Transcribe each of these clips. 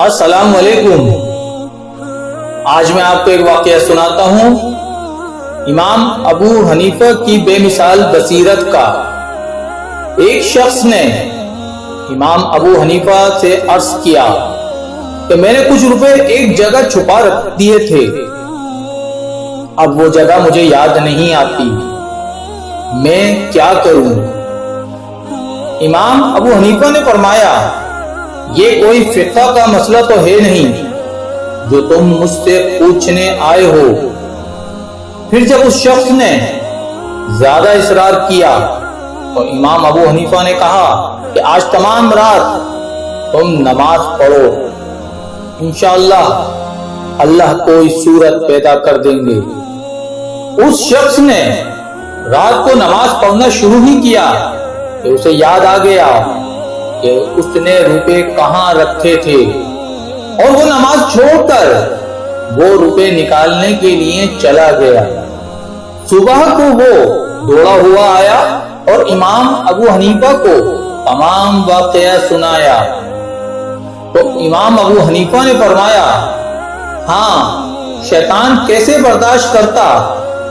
السلام علیکم۔ آج میں آپ کو ایک واقعہ سناتا ہوں امام ابو حنیفہ کی بے مثال بصیرت کا۔ ایک شخص نے امام ابو حنیفہ سے عرض کیا کہ میں نے کچھ روپے ایک جگہ چھپا رکھ دیے تھے، اب وہ جگہ مجھے یاد نہیں آتی، میں کیا کروں؟ امام ابو حنیفہ نے فرمایا، یہ کوئی فقہ کا مسئلہ تو ہے نہیں جو تم مجھ سے پوچھنے آئے ہو۔ پھر جب اس شخص نے زیادہ اصرار کیا تو امام ابو حنیفہ نے کہا کہ آج تمام رات تم نماز پڑھو، انشاءاللہ اللہ کوئی صورت پیدا کر دیں گے۔ اس شخص نے رات کو نماز پڑھنا شروع ہی کیا کہ اسے یاد آ گیا کہ اس نے روپے کہاں رکھے تھے، اور وہ نماز چھوڑ کر وہ روپے نکالنے کے لیے چلا گیا۔ صبح کو وہ دوڑا ہوا آیا اور امام ابو حنیفہ کو تمام واقعہ سنایا تو امام ابو حنیفہ نے فرمایا، ہاں، شیطان کیسے برداشت کرتا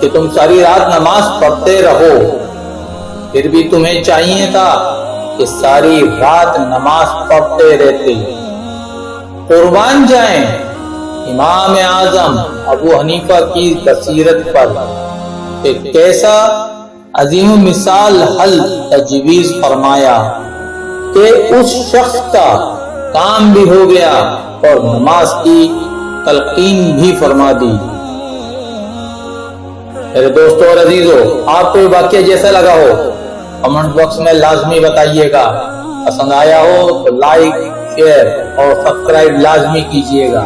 کہ تم ساری رات نماز پڑھتے رہو، پھر بھی تمہیں چاہیے تھا کہ ساری رات نماز پڑھتے رہتے۔ قربان جائیں امام اعظم ابو حنیفہ کی بصیرت پر کہ کیسا عظیم مثال حل تجویز فرمایا کہ اس شخص کا کام بھی ہو گیا اور نماز کی تلقین بھی فرما دی۔ میرے دوستو اور عزیزو، آپ کو یہ واقعہ جیسا لگا ہو کمنٹ باکس میں لازمی بتائیے گا، پسند آیا ہو تو لائک، شیئر اور سبسکرائب لازمی کیجیے گا۔